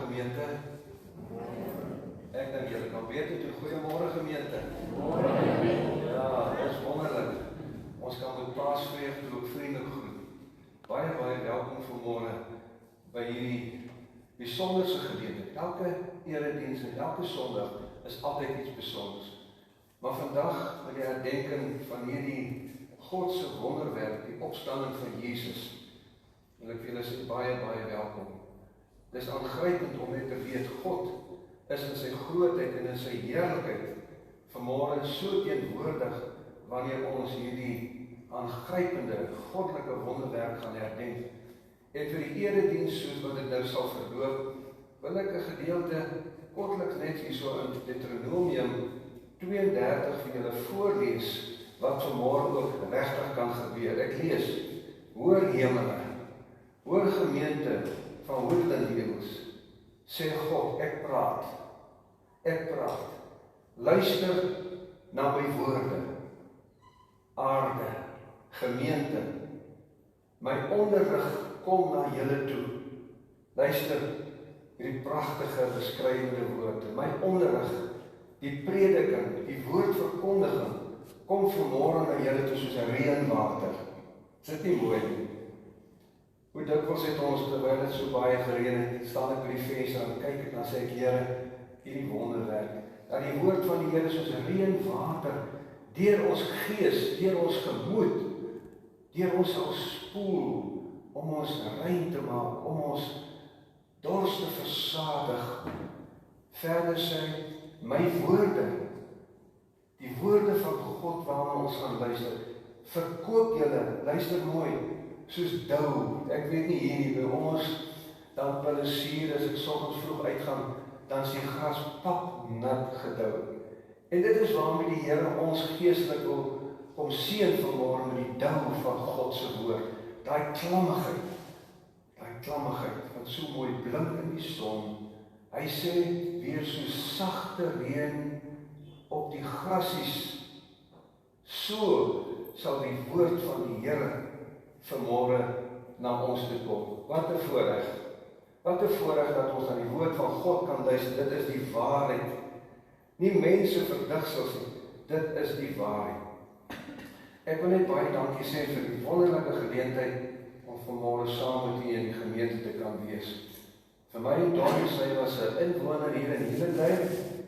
gemeente. Ek dink julle kan beter toe. Goeiemôre gemeente. Ja, dit is wonderlik. Ons kan met Paasvreug toe ook vriendelik groet. Baie welkom vanmôre by hierdie besonderse geleentheid. Elke erediens en elke Sondag is altyd iets besonders. Maar vandag met die herdenking van hierdie God se wonderwerk, die opstanding van Jesus. En ek vir julle sê baie welkom. Dis aangrypend om net te weet, God is in sy grootheid en in sy heerlikheid vanmôre so teenwoordig wanneer ons hierdie aangrypende, goddelike wonderwerk gaan herdenk. En vir die erediens soos wat dit nou sal verloop, wil ek 'n gedeelte kortliks net hierso in Deuteronomium 32 vir julle voorlees, wat vanmôre ook regtig kan gebeur. Ek lees: Hoor hemele, hoor gemeente van Woodland Hills, sê God, ek praat, luister na my woorde, aarde, gemeente, my onderrig kom na julle toe, luister hierdie pragtige beskrywende woorde, my onderrig, die prediking, die woordverkondiging, kom vanmôre na julle toe soos 'n reënwater. Is dit nie mooi nie? Hoe dikwels het ons, terwyl dit so baie gereën het, staan ek by die venster en kyk ek, dan sê ek, Here, hierdie wonderwerk, dat die woord van die Here soos 'n reënwater deur ons gees, deur ons gemoed, deur ons sal spoel, om ons rein te maak, om ons dors te versadig. Verder sê, my woorde, die woorde van God waarna ons gaan luister, verkoop julle, luister mooi, soos dou. Ek weet nie hier nie, by ons, dan Palisier, as ek soggens vroeg uitgaan, dan is die gras papnat gedou. En dit is waarmee die Here ons geestelik wil kom seën vanmôre met die dou van God se woord. Daai klammigheid, wat so mooi blink in die son. Hy sê, weer so sagte reën op die grasies, so sal die woord van die Here vanmôre na ons toe kom. Wat 'n voorreg. Wat 'n voorreg dat ons aan die woord van God kan luister. Dit is die waarheid. Nie mense verdigsels nie. Dit is die waarheid. Ek wil net baie dankie sê vir die wonderlike geleentheid om vanmôre saam met u in die gemeente te kan wees. Vir my en Donnie, sy was 'n inwoner hier in Hielendijk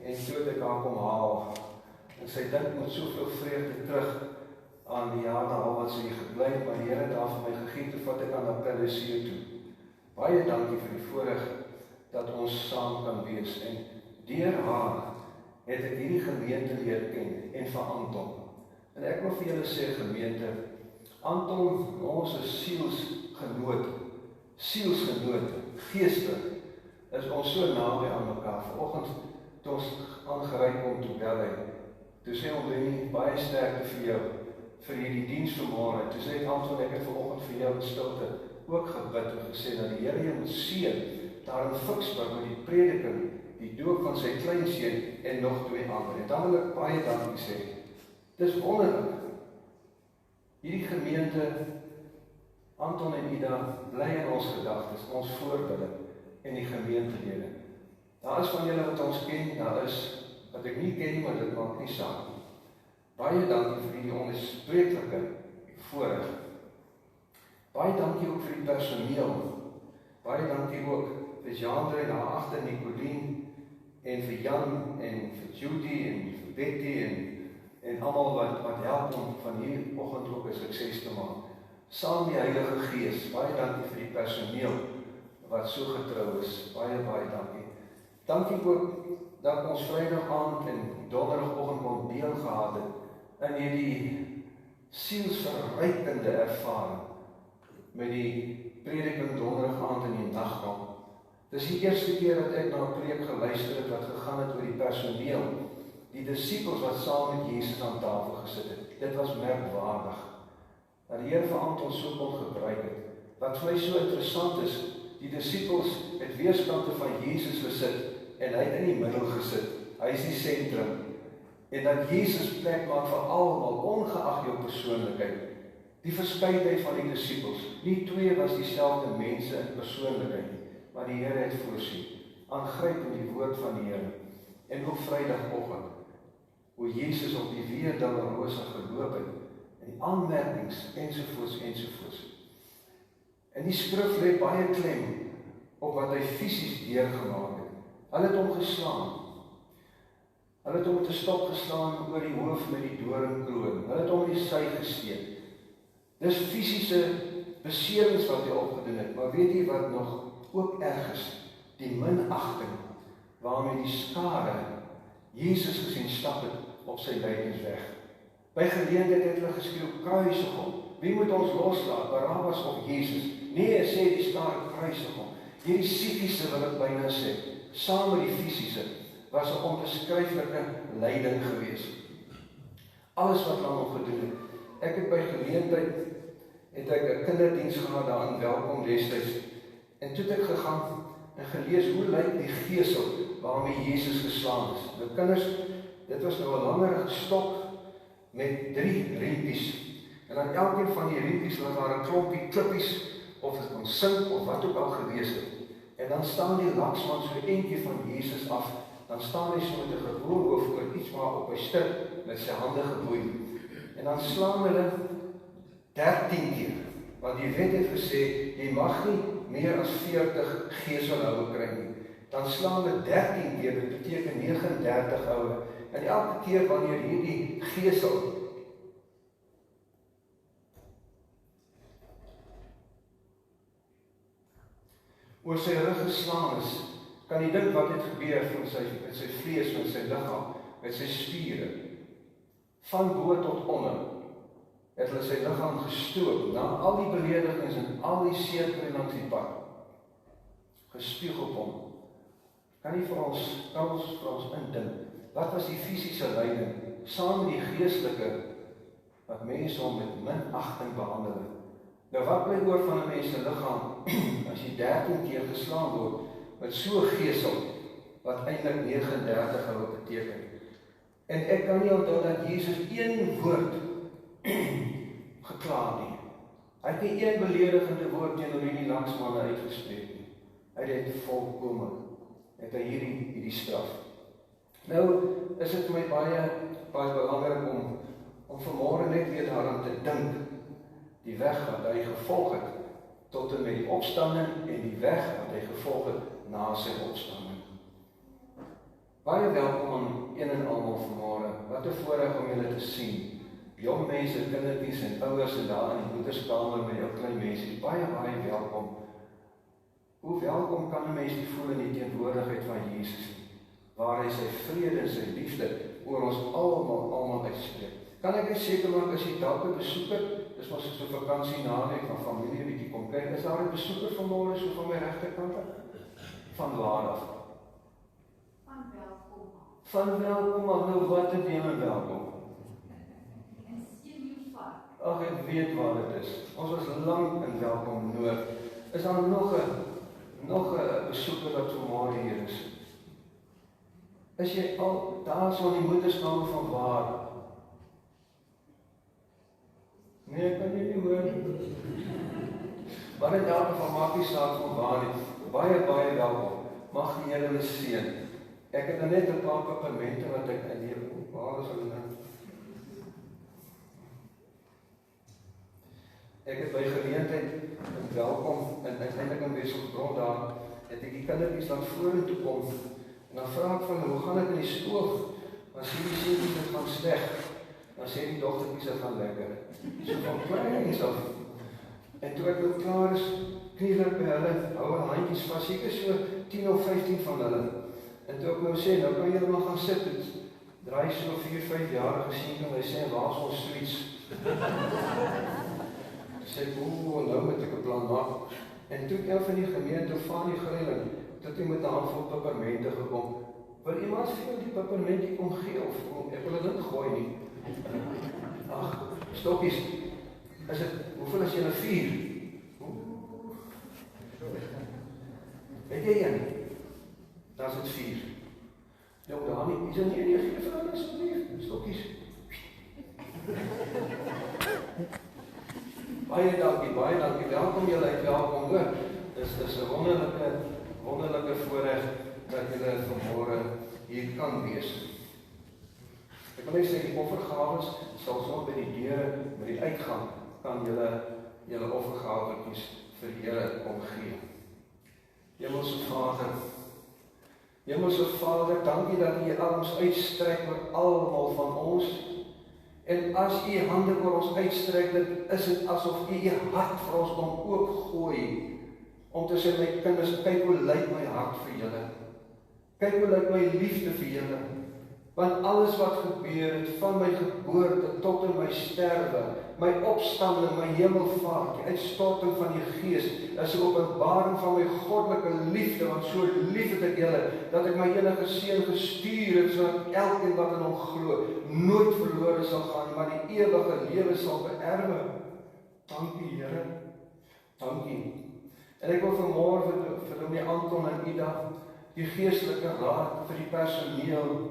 en toe ek haar kom haal. En sy dink met soveel vreugde terug aan die jare al wat sy gebly, maar die Here het daar vir my gegee, toe vat ek aan na Palisier toe. Baie dankie vir die voorreg dat ons saam kan wees. En deur haar het ek hierdie gemeente leer ken en vir Anton. En ek wil vir julle sê, gemeente, Anton, ons is sielsgenote, geestelik, is ons so naby aan mekaar. Vanoggend het ons aangereik om te bel hy. Toe sê ons nie baie sterkte vir jou, vir hierdie diens vanmôre. Toe sê Anton, ek het vanoggend vir jou in stilte ook gebid en gesê dat die Here jou moet seën daar in Fiksburg met die prediking, die doop van sy kleinseun en nog 2 ander. En dan wil ek baie dankie sê. Dis wonderlik. Hierdie gemeente, Anton en Ida, bly in ons gedagtes, ons voorbeelde en die gemeentelede. Daar is van julle wat ons ken, daar is wat ek nie ken nie, maar dit maak nie saak nie. Baie dankie vir die onbespreeklike voorreg. Baie dankie ook vir die personeel. Baie dankie ook vir Jandre daar agter, Nicolien, en vir Jan, en vir Judy, en vir Betty, en almal wat help om van hierdie oggend ook 'n sukses te maak. Saam die Heilige Gees, baie dankie vir die personeel wat so getrou is. Baie dankie. Dankie ook dat ons Vrydag aand en Donderdagoggend kon deel gehad het in hierdie sielsverrykende ervaring met die prediking Donderdag aand in die nagmaal. Dis die eerste keer dat ek na 'n preek geluister het wat gegaan het oor die personeel, die disippels wat saam met Jesus aan tafel gesit het. Dit was merkwaardig. Dat die Here vir Anton so kon gebruik het. Wat vir my so interessant is, die disippels het weerskante van Jesus gesit en hy het in die middel gesit. Hy is die sentrum. En dat Jesus plek maak vir almal, ongeag jou persoonlikheid. Die verskeidenheid van die disippels. Nie 2 was dieselfde mense in persoonlikheid, maar die Here het voorsien. aangryp in die woord van die Here. En ook Vrydagoggend, hoe Jesus op die Via Dolorosa geloop het, en die aanmerkings, ensovoorts. En die skrif lê baie klem op wat hy fisies deurgemaak het. Hulle het hom geslaan. Hulle het hom met 'n stok geslaan oor die hoof met die doringkroon. Hulle het hom in die sy gesteek. Dis fisiese beserings wat hy opgedoen het, maar weet jy wat nog ook erg is? Die minagting waarmee die skare Jesus gesien stap het op sy lydingsweg. By geleentheid het hulle geskreeu, kruisig hom. Wie moet ons loslaat, Barabbas of Jesus? Nee, sê die skare, kruisig hom. Hierdie psigiese wil ek byna sê, saam met die fisiese, was 'n onbeskryflike lyding gewees. Alles wat hulle hom gedoen het. Ek het by geleentheid, het ek 'n kinderdiens gehad daar in Welkom destyds, en toe het ek gegaan en gelees, hoe lyk die gesel waarmee Jesus geslaan is. Nou kinders, dit was nou 'n langerige stok met 3 riempies. En aan elkeen van die riempies was daar 'n klompie klippies, of dit kon sink of wat ook al gewees het. En dan staan die laksman so eentjie van Jesus af, dan staan hy so met 'n gewoon hoof oor iets waar op hy stik, met sy hande geboei. En dan slaan hulle 13 keer, want die wet het gesê, jy mag nie meer as 40 geselhoue kry nie. Dan slaan hulle 13 keer, dit beteken 39 houe. En elke keer wanneer hierdie gesel oor sy rug geslaan is, kan jy dink wat het gebeur met sy vlees, met sy liggaam, met sy spiere. Van bo tot onder het hulle sy liggaam gestoot, na al die beledigings en al die seerkry langs die pad. Gespieg op hom. Kan jy vir ons indink, wat was die fisiese lyding, saam met die geestelike, wat mense hom met minagting behandel het. Nou wat bly oor van 'n mens se liggaam, as jy 13 keer geslaan word, met so gesel, wat eintlik 39 houe beteken. En ek kan nie onthou dat Jesus een woord gekla nie. Hy het nie een beledigende woord teenoor hierdie laksmanne uitgespreek nie. Hy het volkome, het hy hierdie straf. Nou is dit vir my baie belangrik om vanmôre net weer daaraan te dink, die weg wat hy gevolg het, tot en met die opstanding, en die weg wat hy gevolg het, na sy opstanding. Baie welkom aan een en almal vanmôre. Wat 'n voorreg om julle te sien. Jong mense, kindertjies en ouers en daar in die moederskamer met jou klein mense. Baie welkom. Hoe welkom kan 'n mens nie voel in die teenwoordigheid van Jesus nie, waar hy sy vrede en sy liefde oor ons almal uitspreek. Kan ek seker maak as jy dalk 'n besoeker, dis maar so 'n vakansie naweek van familie bietjie kom kyk, is daar 'n besoeker vanmôre so van my regterkant af? Van waar af? Van welkom af, nou wat het jy welkom? Ag, ek weet waar dit is. Ons was lank in Welkom Noord. Is daar nog 'n besoeker wat vanmôre hier is? Is jy al daar so in die moederskamer van waar? Nee, kan jy nie hoor. Maar in elk geval maak nie saak van waar nie. Baie welkom. Mag die Here hulle seën. Ek het net 'n paar papiamente wat ek in hier, waar is hulle nou? Ek het by geleentheid in Welkom, en uiteindelik in Wesselbron daar, het ek die kindertjies dan vorentoe kom, en dan vra ek van hulle, hoe gaan dit in die skool? Dan sê die seentjies, dit gaan sleg. Dan sê die dogtertjies, dit gaan lekker. So van kleins af. En toe ek nou klaar is, kniel ek by hulle, hou hulle handjies vas, seker so 10 of 15 van hulle. En toe ek nou sê, nou kan julle maar gaan sit, het draai so 4-5 jarige seentjie, en hy sê, waar is ons sweets? Sê ek, nou moet ek 'n plan maak. En toe een van die gemeente van die grilling, tot hy met 'n handvol pepermente gekom. Wil iemand vir die pepermente kom gee, of ek wil dit gooi nie. Ag, stokkies, hoeveel is julle 4? Het jy een? Daar is het 4. Nou, daar nie, is er nie enige gee vir hulle asseblief, stokkies. Baie dankie, welkom julle uit Welkom hoor. Dis 'n wonderlike voorreg dat julle vanmôre hier kan wees. Ek wil net sê die offergawes sal so by die deure, by die uitgang, kan julle offergawetjies vir die Here kom gee. Hemelse Vader, dankie dat U arms uitstrek oor almal van ons. En as U hande oor ons uitstrek, dan is dit asof U U hart vir ons kom oopgooi, om te sê, my kinders, kyk hoe lyk my hart vir julle. Kyk hoe lyk my liefde vir julle. Want alles wat gebeur het, van my geboorte tot in my sterwe, my opstanding, my hemelvaart, die uitstorting van die Gees, is 'n openbaring van my goddelike liefde, want so lief het ek julle, dat ek my enige seun gestuur het, sodat elkeen wat in hom glo, nooit verlore sal gaan, maar die ewige lewe sal beerwe. Dankie, Here. Dankie. En ek wil vanmôre vir Dominee Anton en Ida, die geestelike raad, vir die personeel,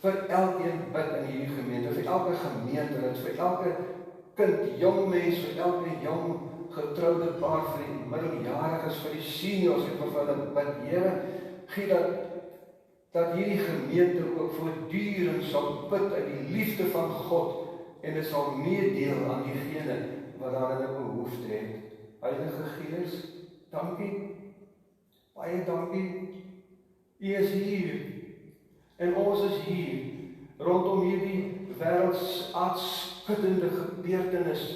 vir elkeen bid in hierdie gemeente, vir elke gemeentelid, vir elke kind, jong mens, vir elke jong getroude paar, vir die middeljariges, vir die seniors, en vir hulle bid, Here, gee dat hierdie gemeente ook voortdurend sal bid uit die liefde van God, en dit sal meedeel aan diegene wat daarin 'n behoefte het. Heilige Gees, dankie, baie dankie, U is hier, en ons is hier, rondom hierdie wêreldsaardskuddende gebeurtenis,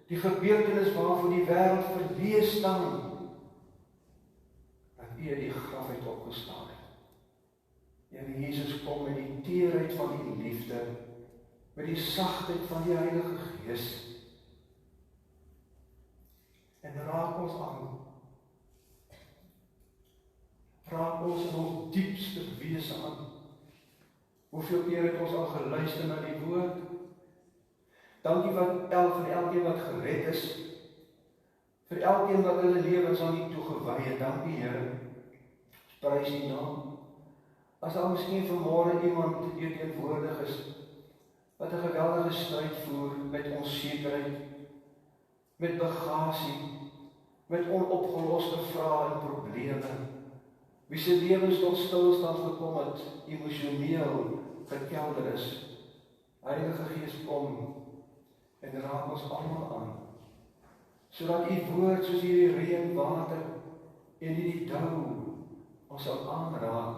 die gebeurtenis waarvoor die wêreld verwees staan, dat U uit die graf uit opgestaan het. Here Jesus, kom met die teerheid van die liefde, met die sagtheid van die Heilige Gees, en raak ons aan. Raak ons in ons diepste wese aan. Hoeveel keer het ons al geluister na die woord? Dankie vir elkeen wat gered is, vir elkeen wat hulle lewens aan U toegewy het. Dankie, Here. Prys U naam. As daar miskien vanmôre iemand hier teenwoordig is, wat 'n geweldige stryd voer met onsekerheid, met bagasie, met onopgeloste vrae en probleme, wie se lewens tot stilstand gekom het, emosioneel gekelder is. Heilige Gees, kom en raak ons almal aan, sodat U woord soos hierdie reënwater en hierdie dou ons sal aanraak,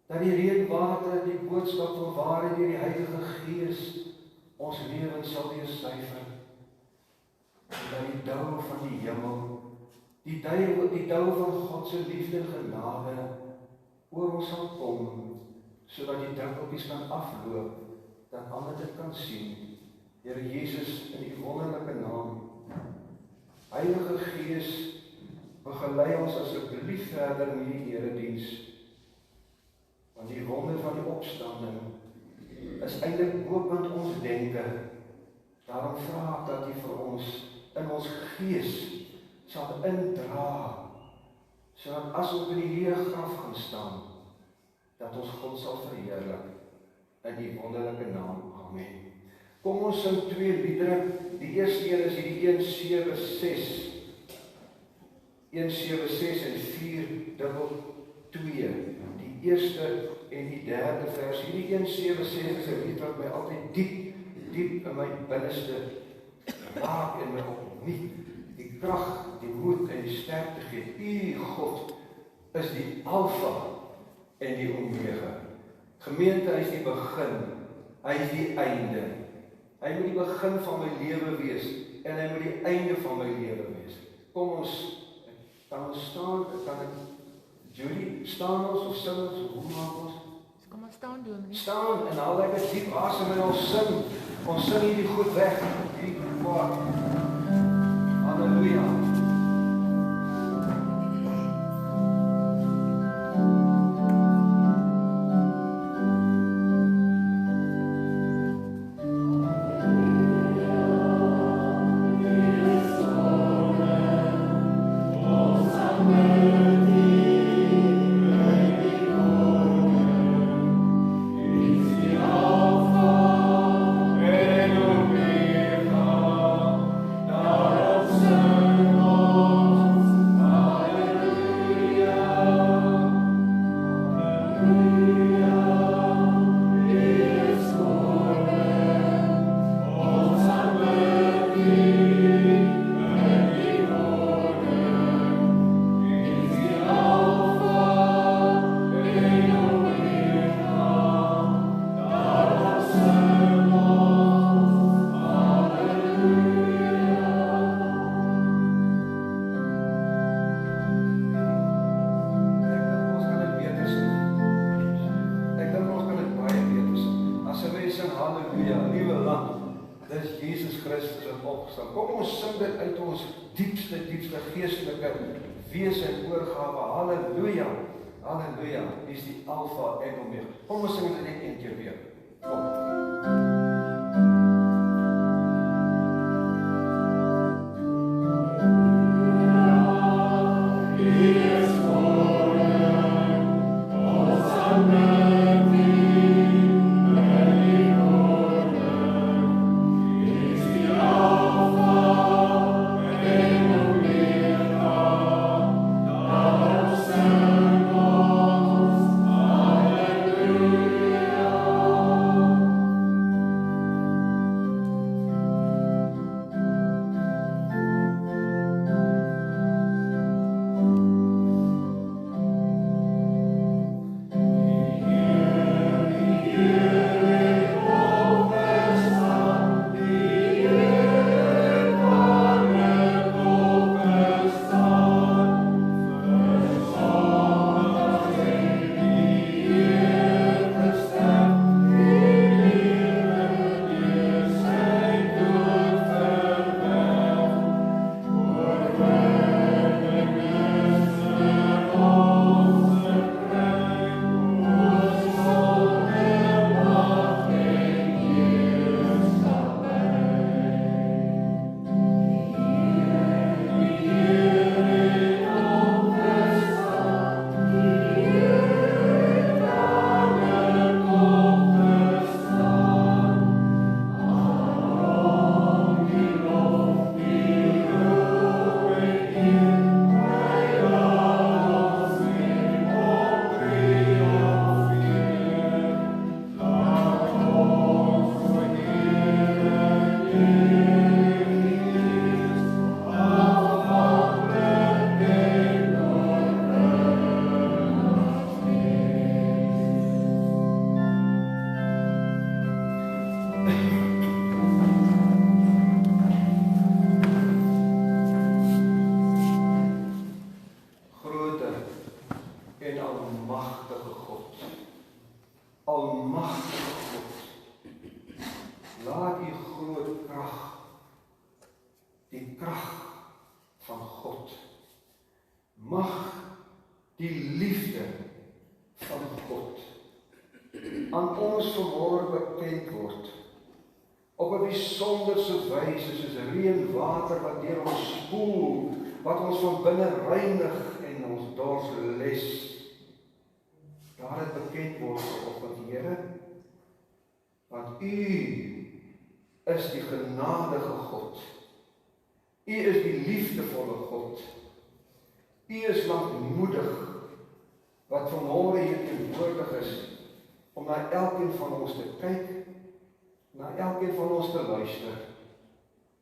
dat die reënwater, die boodskap van waarheid deur die Heilige Gees ons lewens sal weer suiwer, en dat die dou van die hemel, die dou van God se liefde en genade oor ons sal kom, sodat die druppeltjies kan afloop, dat almal dit kan sien. Here Jesus, in U wonderlike naam, Heilige Gees, begelei ons asseblief verder in hierdie erediens, want die wonder van die opstanding is eintlik bokant ons denke. Daarom vra ek dat U vir ons in ons gees sal indra, sodat as ons by die leë graf gaan staan, dat ons God sal verheerlik in Die wonderlike naam. Amen. Kom ons sing 2 liedere. Die eerste een is hierdie 176. 176 en 422. Die eerste en die derde vers. Hierdie 176 is 'n lied wat my altyd diep in my binneste raak en my opnuut die krag, die moed en die sterkte gee. U God is die Alfa en die Omega. Gemeente, hy is die begin, hy is die einde. Hy moet die begin van my lewe wees en hy moet die einde van my lewe wees. Kom ons, kan ons staan, Julie, staan ons of sing ons, hoe maak ons? Kom ons staan, Dominee. Staan en haal lekker diep asem en ons sing hierdie goed weg, hierdie kwaad. Halleluja. Oh halleluja, nuwe land. Dis Jesus Christus wat opgestaan. Kom ons sing dit uit ons diepste geestelike wese en oorgawe. Halleluja, halleluja. Dis die Alfa en Omega. Kom ons sing dit net een keer weer. Kom.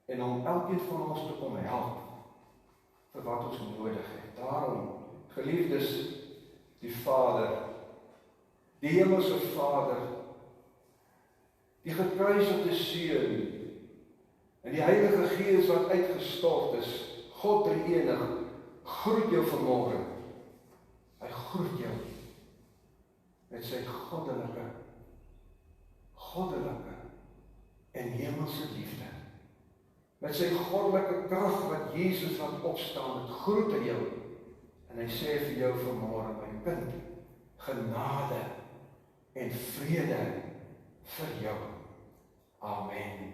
En om elkeen van ons te kom help vir wat ons nodig het. Daarom, geliefdes, die Vader, die hemelse Vader, die gekruisigde Seun en die Heilige Gees wat uitgestort is, God drie-enig, groet jou vanmôre. Hy groet jou met sy goddelike en hemelse liefde. Met sy goddelike krag wat Jesus laat opstaan, het groet hy jou. En hy sê vir jou vanmôre, my kind, genade en vrede vir jou. Amen.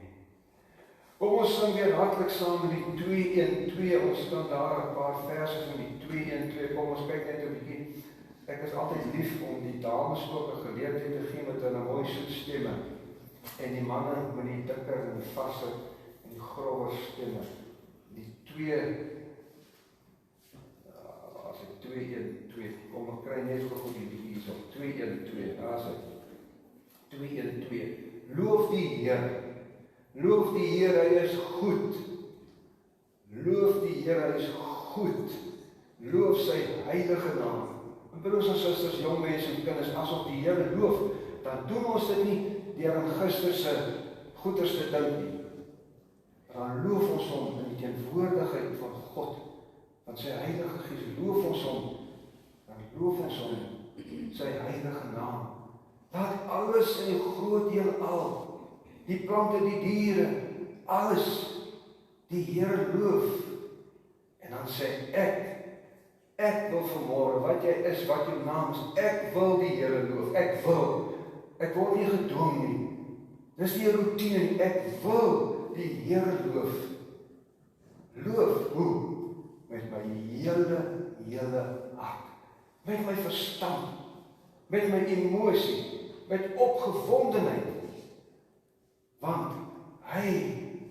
Kom ons sing weer hartlik saam met die 2-1-2. Ons kan daar 'n paar verse van die 2-1-2. Kom ons kyk net 'n bietjie. Ek is altyd lief om die dames ook 'n geleentheid te gee met hulle mooi soet stemme. En die manne met die dikker en die vasse en die grower stemme. Die 2-1-2. Kom ons kry net gou die bietjie hierso. 2-1-2. Daar is dit. 2-1-2. Loof die Here. Loof die Here, hy is goed. Loof die Here, hy is goed. Loof sy heilige naam. En broers en susters, jong mense en kinders, as ons die Here loof, dan doen ons dit nie deur aan gisterse goeders te dink nie. Dan loof ons hom in die teenwoordigheid van God, van sy heilige Gees. Loof ons hom, dan loof ons hom, sy heilige naam. Laat alles in die groot heelal die plante, die diere, alles, die Here loof. En dan sê ek wil vanmôre, wat jy is, wat jou naam is, ek wil die Here loof, ek word nie gedwing nie, dis nie 'n routine nie, ek wil die Here loof. Loof, hoe? Met my hele hart, met my verstand, met my emosie, met opgewondenheid, want hy,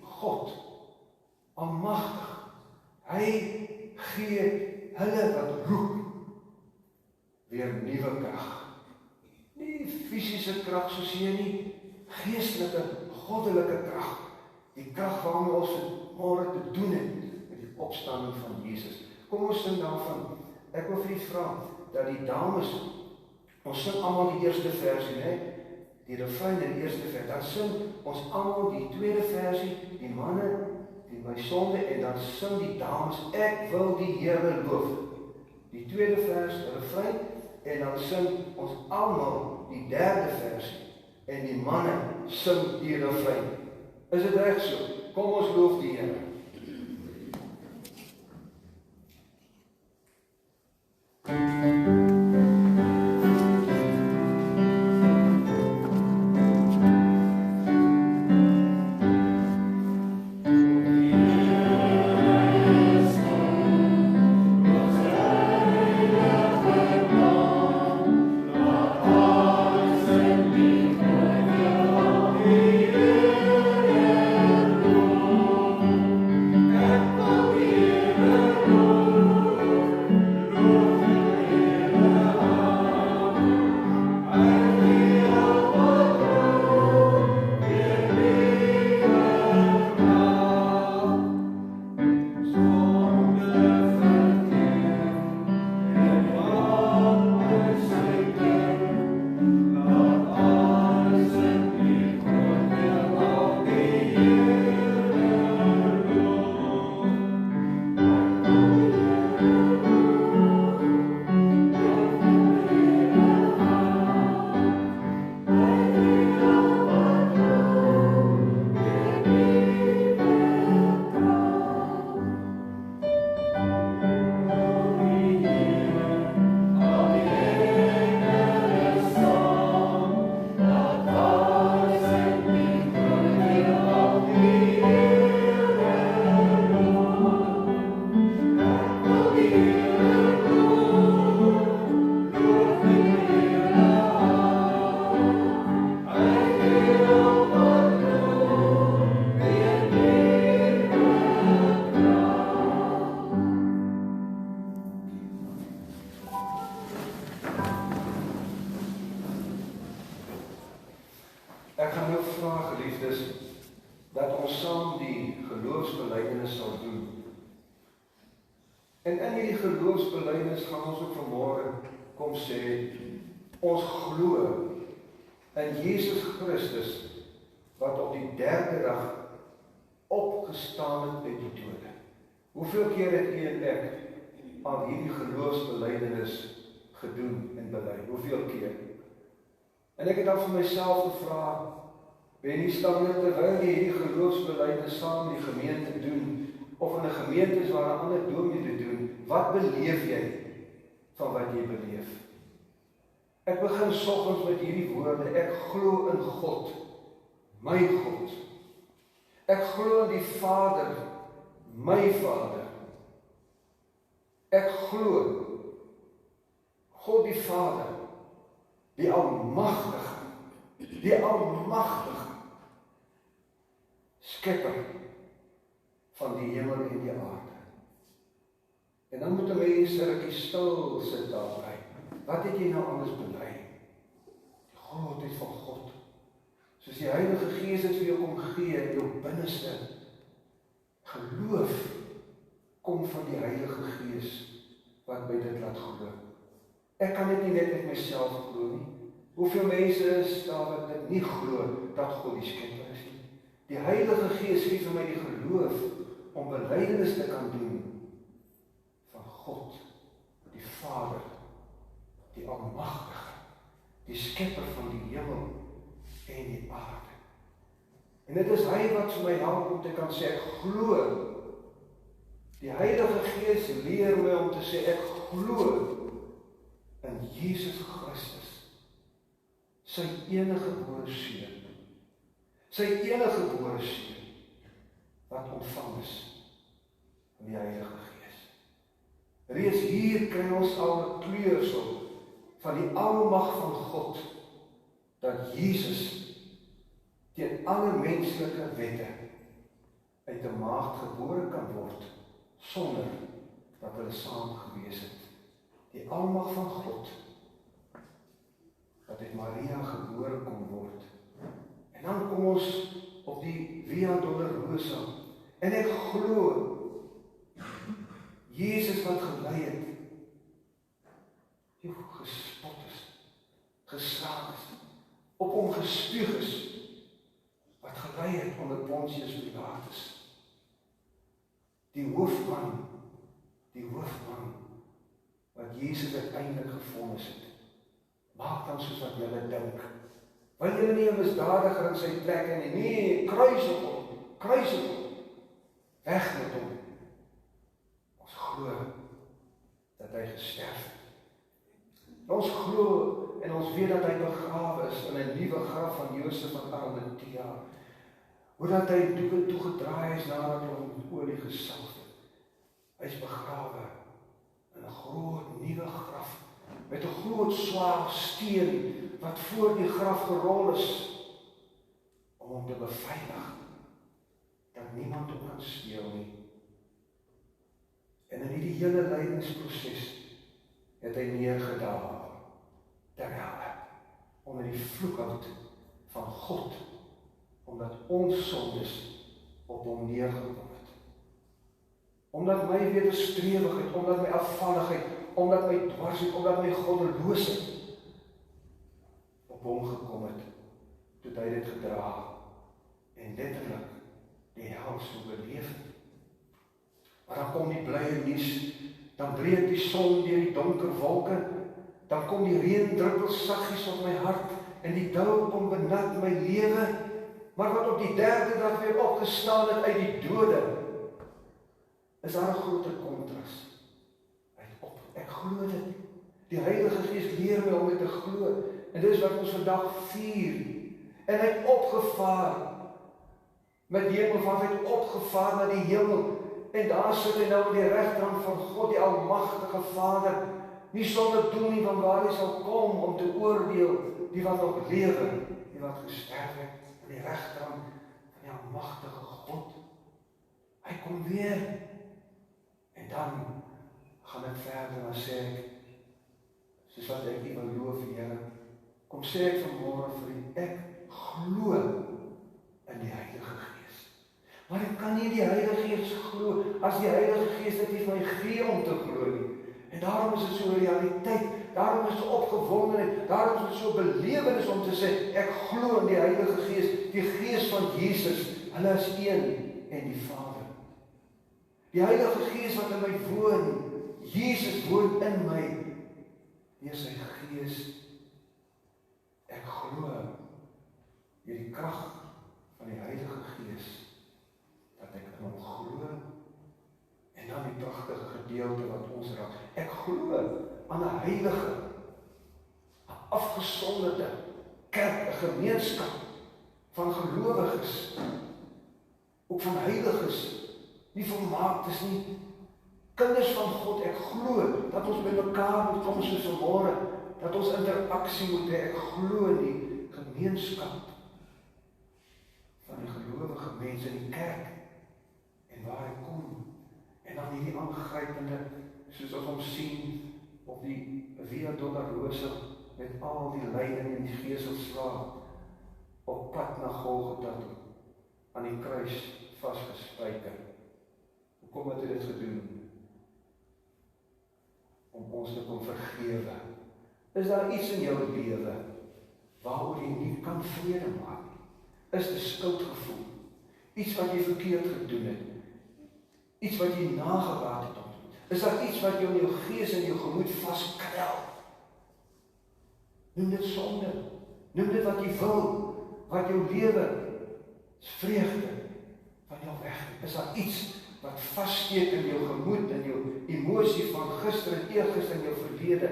God, almagtig, hy gee hulle wat roep, weer nuwe krag. Nie fisiese krag soos hier nie, geestelike, goddelike krag, die krag waarmee ons môre te doen het, met die opstanding van Jesus. Kom ons sing daarvan, ek wil vir u vra, dat die dames, ons sing almal die eerste versie, né? Die refrein in die eerste vers, dan sing ons almal die tweede versie, die manne, die my sonde, en dan sing die dames, ek wil die Here loof. Die tweede vers, refrein, en dan sing ons almal die derde versie, en die manne sing die refrein. Is dit reg so? Kom ons loof die Here. Ek gaan nou vra, geliefdes, dat ons saam die geloofsbelijdenis sal doen. En in hierdie geloofsbelijdenis gaan ons ook vanmôre kom sê, ons glo in Jesus Christus, wat op die derde dag opgestaan het uit die dode. Hoeveel keer het u en ek aan hierdie geloofsbelijdenis gedoen en bely? Hoeveel keer? En ek het dan vir myself gevra, ben jy staan terwyl jy hierdie geloofsbelijdenis saam in die gemeente doen, of in 'n gemeente is waar 'n ander dominee doen, wat beleef jy van wat jy beleef? Ek begin soggens met hierdie woorde, ek glo in God, my God. Ek glo in die Vader, my Vader. Ek glo God die Vader, die almagtige, skepper van die hemel en die aarde. En dan moet 'n mens 'n rukkie stil sit daarby. Wat het jy nou anders bely? Die grootheid van God. Soos die Heilige Gees het vir jou kom gee in jou binneste. Geloof kom van die Heilige Gees wat by dit laat glo. Ek kan dit nie net met myself glo nie. Hoeveel mense is daar wat dit nie glo dat God die skepper is nie. Die Heilige Gees gee vir my die geloof om belydenis te kan doen van God, die Vader, die Almagtige, die skepper van die hemel en die aarde. En dit is hy wat vir my help om te kan sê, ek glo. Die Heilige Gees leer my om te sê, ek glo in Jesus Christus, sy enige gebore seun, wat ontvang is van die Heilige Gees. Reeds hier kry ons al 'n kleursel van die almag van God, dat Jesus teen alle menslike wette uit 'n maagd gebore kan word, sonder dat hulle saam gewees het. Die almag van God, dat uit Maria gebore kon word. En dan kom ons op die Via Dolorosa, en ek glo, Jesus wat gelei het, die gespot is, geslaan is, op hom gespuug is, wat gelei het onder Pontius Pilatus. Die hoofman, wat Jesus uiteindelik gevonnis het. Maak dan soos wat julle dink. Wil julle nie 'n misdadiger in sy plek hê nie? Nee, kruisig hom. Weg met hom. Ons glo dat hy gesterf het. Ons glo en ons weet dat hy begrawe is in 'n nuwe graf van Josef van Arimatea. Hoe dat hy toegedraai is nadat hy hom met olie gesalf het. Hy is begrawe in 'n groot nuwe graf, met 'n groot swaar steen wat voor die graf gerol is, om hom te beveilig, dat niemand hom kan steel nie. En in hierdie hele lydingsproses het hy neergedaal, terwyl onder die vloekhout van God, omdat ons sondes op hom neergekom het. Omdat my wederstrewigheid, omdat my afvalligheid, omdat my dwarsheid, omdat my goddeloosheid op hom gekom het, toe hy dit gedra en letterlik die hel so beleef het. Maar dan kom die blye nuus, dan breek die son deur die donker wolke, dan kom die reendruppels saggies op my hart, en die dou kom benat my lewe, maar wat op die derde dag weer opgestaan het uit die dode, is daar 'n groter kontras. Ek glo dit. Die Heilige Gees leer my om dit te glo, en dit is wat ons vandag vier. En hy het opgevaar met die hemelvaart, hy het opgevaar na die hemel, en daar sit hy nou aan die regterhand van God, die almagtige Vader, nie sonder doel nie, van waar hy sal kom om te oordeel die wat nog lewe, die wat gesterf het, aan die regterhand van die almagtige God. Hy kom weer, en dan gaan ek verder, dan sê ek, soos wat ek U wil loof, Here, kom sê ek vanmôre vir U, ek glo in die Heilige Gees. Maar ek kan nie die Heilige Gees glo, as die Heilige Gees dit nie vir my gee om te glo nie. En daarom is dit so 'n realiteit, daarom is dit so opgewondenheid, daarom is dit so belewenis om te sê, ek glo in die Heilige Gees, die Gees van Jesus, hulle is een en die Vader. Die Heilige Gees wat in my woon, Jesus woon in my, deur sy Gees. Ek glo deur die krag van die Heilige Gees, dat ek in hom glo, en dan die pragtige gedeelte wat ons raak. Ek glo aan 'n heilige, 'n afgesonderde kerk, 'n gemeenskap van gelowiges, ook van heiliges, nie volmaaktes nie, kinders van God. Ek glo dat ons by mekaar moet kom soos vanmôre, dat ons interaksie moet hê. Ek glo in die gemeenskap van die gelowige mense in die kerk, en waar ek kom, en dan hierdie aangrypende, soos ons hom sien op die Via Dolorosa, met al die lyding en die geeselslae, op pad na Golgotha toe, aan die kruis vasgespijker. Hoekom het hy dit gedoen? Om ons te kon vergewe. Is daar iets in jou lewe waaroor jy nie kan vrede maak nie? Is die skuldgevoel, iets wat jy verkeerd gedoen het, iets wat jy nagelaat het om? Is daar iets wat jou in jou gees en jou gemoed vaskrel? Noem dit sonde. Noem dit wat jy wil, wat jou lewe Is vreugde van jou weg. Is daar iets wat vassteek in jou gemoed, in jou emosie van gister en eergister in jou verlede,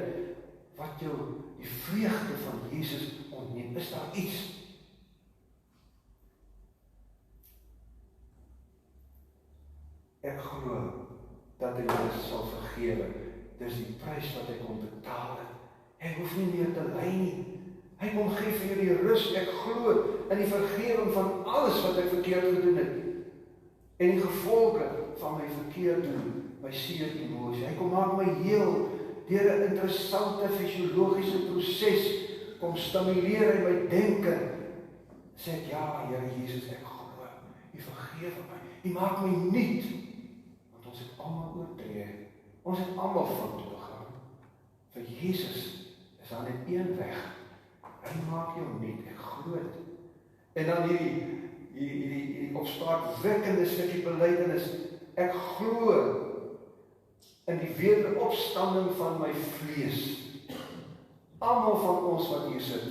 wat jou die vreugde van Jesus ontneem? Is daar iets? Ek glo dat hy ons sal vergewe. Dis die prys wat hy kon betaal het. Hy hoef nie meer te ly nie. Hy kom gee vir jou die rus. Ek glo in die vergewing van alles wat ek verkeerd gedoen het. En die gevolge van my verkeerd doen, my seer emosie. Hy kom maak my heel deur 'n interessante fisiologiese proses, kom stimuleer in my denke. Sê ek, ja, Here Jesus, ek glo, U vergewe my. U maak my nuut. Want ons het almal oortree. Ons het almal foute begaan. Vir Jesus is daar net een weg. Hy maak jou nuut. Ek glo dit. En dan hierdie opspraakwekkende stukkie belydenis. Ek glo in die wederopstanding van my vlees. Almal van ons wat hier sit,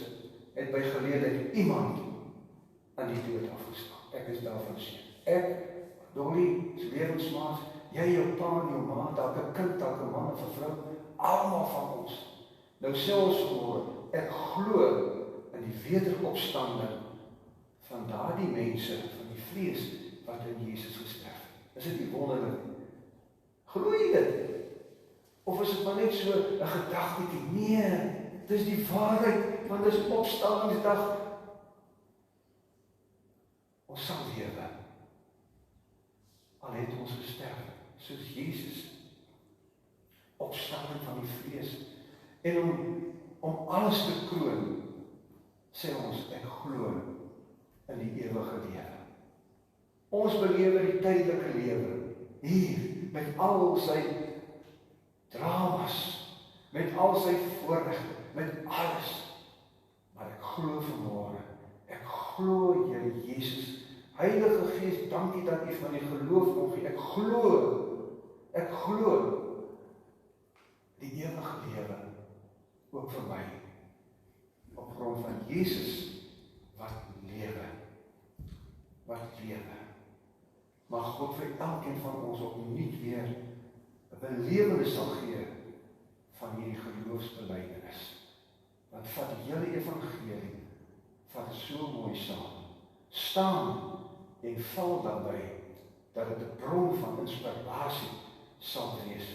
het by geleentheid iemand aan die dood afgestaan. Ek is daarvan seker. Ek, Dolly, se lewensmaat, jy, jou pa en jou ma, dalk 'n kind, dalk 'n man of 'n vrou, almal van ons. Nou sê ons gehoor, ek glo in die wederopstanding van daardie mense, van die vlees, wat in Jesus gesterf het. Is dit nie wonderlik? Glo jy dit? Of is dit maar net so 'n gedagtetjie? Nee, dis die waarheid, want dis opstandingsdag. Ons sal lewe. Al het ons gesterf, soos Jesus. Opstanding van die vlees. En om alles te kroon, sê ons, ek glo in die ewige lewe. Ons belewe die tydelike lewe, hier, met al sy dramas, met al sy voorregte, met alles. Maar ek glo vanmôre, ek glo, Here Jesus, Heilige Gees, dankie dat U van die geloof kom gee. Ek glo die ewige lewe ook vir my, op grond van Jesus wat lewe. Maar God vir elkeen van ons opnuut weer 'n belewenis sal gee van hierdie geloofsbelydenis. Want vat die hele evangelie, vat so mooi saam, staan en val daarbij, dat dit 'n bron van inspirasie sal wees.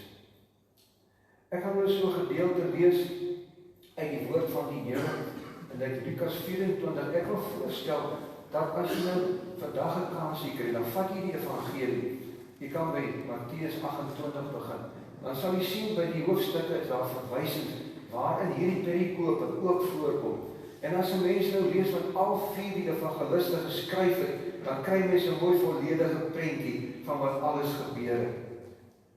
Ek gaan nou so 'n gedeelte lees uit die woord van die Here, in Lukas 24. Ek wil voorstel dat as jy nou vandag 'n kans kry, dan vat jy die evangelie. Jy kan by Matteus 28 begin. Dan sal jy sien by die hoofstukke is daar verwysings waarin hierdie perikope ook voorkom. En as 'n mens nou lees wat al 4 die evangeliste geskryf het, dan kry mens 'n mooi volledige prentjie van wat alles gebeur het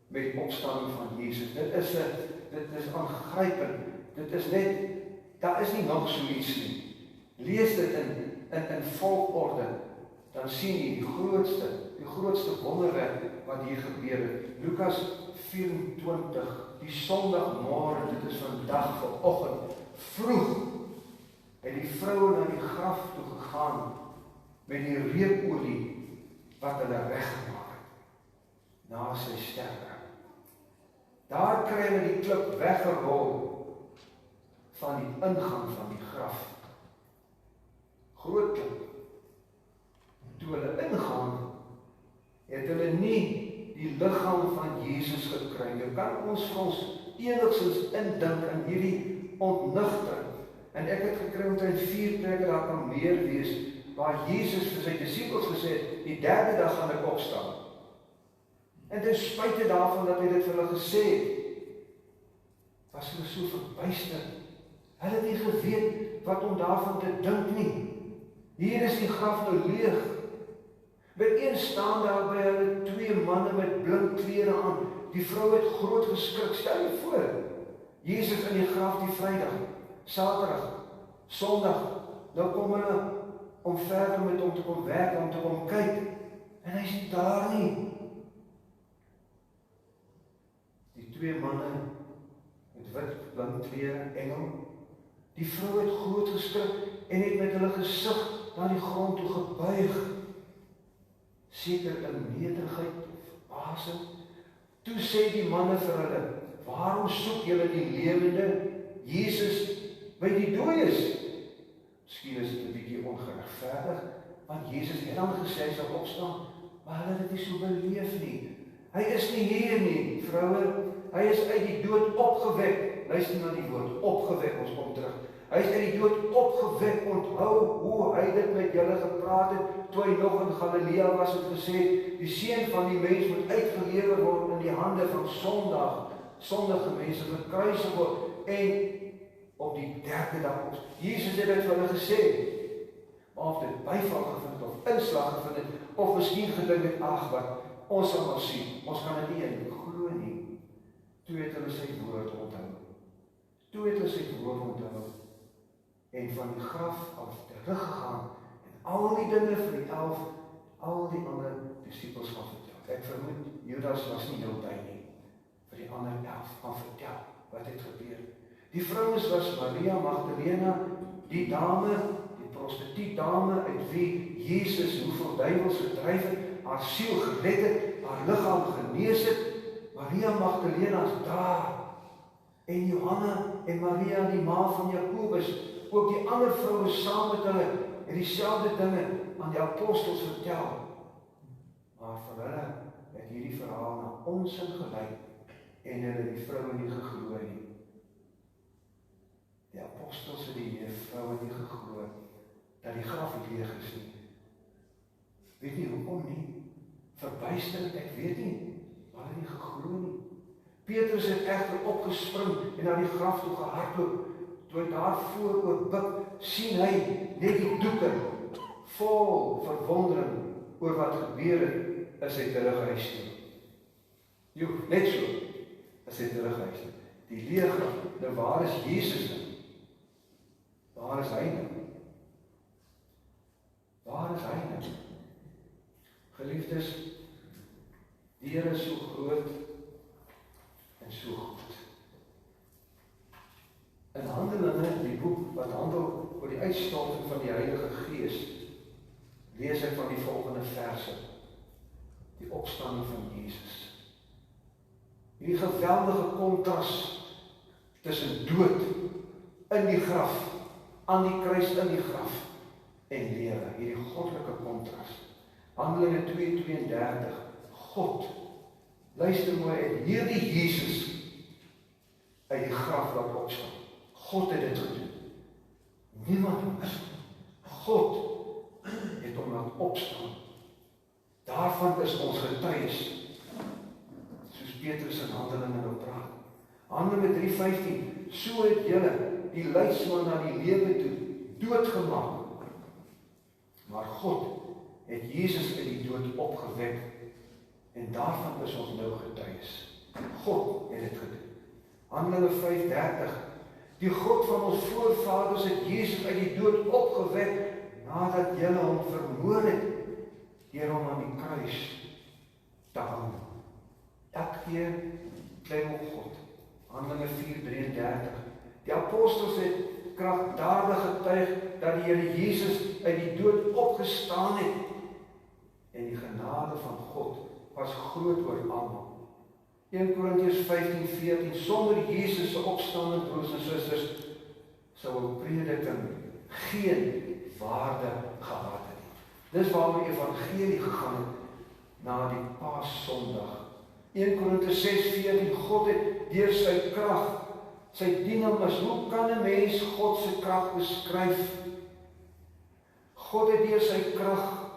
met die opstanding van Jesus. Dit is aangrypend. Dit is net, daar is nie nog so iets nie. Lees dit in volgorde, dan sien jy die grootste wonderwerk wat hier gebeur het. Lukas 24, die Sondagmôre, dit is vandag vanoggend, vroeg, het die vroue na die graf toe gegaan met die reukolie wat hulle weggemaak het na sy sterwe. Daar kry hulle die klip weggerol van die ingang van die graf. Groot klip. Toe hulle ingaan, het hulle nie die liggaam van Jesus gekry. Jy kan ons enigstens indink in hierdie ontnigtering. En ek het gekry omtrent 4 plekke, daar kan meer wees, waar Jesus vir sy disippels gesê het, die 3de dag gaan ek opstaan. En ten spyte daarvan dat hy dit vir hulle gesê het, was hulle so verbuisterd. Hulle het nie geweet wat om daarvan te dink nie. Hier is die graf nou leeg. By een staan daar by hulle 2 manne met blink klere aan. Die vrou het groot geskrik. Stel je voor, Jesus in die graf die Vrydag, Saterdag, Sondag, nou kom hulle om verder met hom te kom werk, om te kom kyk, en hy is nie daar nie. Die 2 manne met wit blink klere, engel, die vrou het groot geskrik en het met hulle gesig na die grond toe gebuig seker in nederigheid of asem. Toe sê die manne vir hulle, waarom soek julle die lewende Jesus by die dooies? Miskien is dit 'n bietjie ongeregverdig, want Jesus het dan gesê hy sal opstaan, maar hulle het dit nie so beleef nie. Hy is nie hier nie, vroue, hy is uit die dood opgewek. Luister na die woord, opgewek, ons kom terug. Hy is uit die dood opgewek, onthou hoe hy dit met julle gepraat het, toe hy nog in Galilea was en gesê, die seun van die mens moet uitgelewer word in die hande van sondige mense, gekruisig word, en op die derde dag op. Jesus het dit vir hulle gesê, maar of dit byval gevind het, of inslag gevind het, of miskien gedink het, ag wat, ons sal maar sien, ons kan dit nie in glo nie. Toe het hulle sy woord onthou. En van die graf af teruggegaan, en al die dinge vir die 11, al die ander disippels gaan vertel. Ek vermoed, Judas was nie nou by nie, vir die ander 11 gaan vertel, wat het gebeur. Die vrouens was Maria Magdalena, die dame, die prostituut dame, uit wie Jesus hoeveel duiwels gedryf het, haar siel gered het, haar liggaam genees het. Maria Magdalena is daar, en Johanna en Maria, die ma van Jakobus, ook die ander vrouens saam met hulle, en dieselfde dinge aan die apostels vertel. Maar vir hulle het hierdie verhaal na onsin gelyk, en hulle die vroue nie geglo nie. Die apostels het die vroue nie geglo, dat die graf leeg is nie. Weet nie hoekom nie, verbuisterend, ek weet nie, maar hulle nie geglo nie. Petrus het egter opgespring en na die graf toe gehardloop. Toe hy daar voor oorbuig, sien hy net die doeke, vol verwondering oor wat gebeur het, is hy terug huis toe. Net so, is hy terug huis toe. Die leë graf, nou waar is Jesus nou? Waar is hy nou? Waar is hy nou? Geliefdes, die Here is so groot en so goed. In Handelinge, die boek wat handel oor die uitstorting van die Heilige Gees, lees ek van die volgende verse, die opstanding van Jesus. Hierdie geweldige kontras tussen dood in die graf, aan die kruis in die graf, en lewe, hierdie goddelike kontras. Handelinge 2:32, God, luister mooi, het hierdie Jesus uit die graf laat opstaan. God het dit gedoen. Niemand anders. God het hom laat opstaan. Daarvan is ons getuies. Soos Petrus in Handelinge nou praat. Handelinge 3:15, so het julle die leidsman na die lewe toe doodgemaak. Maar God het Jesus uit die dood opgewek, en daarvan is ons nou getuies. God het dit gedoen. Handelinge 5:30, die God van ons voorvaders het Jesus uit die dood opgewek, nadat julle hom vermoor het, deur hom aan die kruis te hang. Elke keer klein op God. Handelinge 4:33, die apostels het kragtadig getuig dat die Here Jesus uit die dood opgestaan het, en die genade van God was groot oor almal. 1 Korintiërs 15:14, sonder Jesus se opstanding, broers en susters, sou 'n prediking geen waarde gehad het. Dis waarom die evangelie gegaan het na die Paaszondag. 1 Korintiërs 6:14, God het deur sy krag, sy dynamis, hoe kan 'n mens God se krag beskryf? God het deur sy krag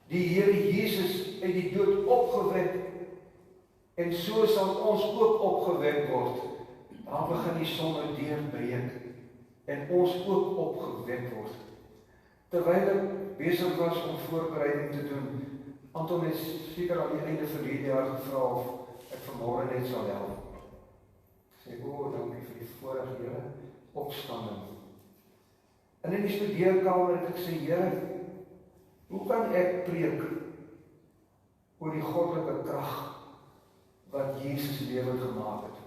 die Here Jesus uit die dood opgewek, en so sal ons ook opgewek word. Daar begin die sonde deurbreek, en ons ook opgewek word. Terwyl ek besig was om voorbereiding te doen, Anton het seker aan die einde van die jaar gevra of ek vanmôre net sal help. Ek sê, dankie vir die voorreg, Here, opstanding. En in die studeerkamer het ek sê, Here, hoe kan ek preek oor die goddelike krag wat Jesus lewend gemaak het?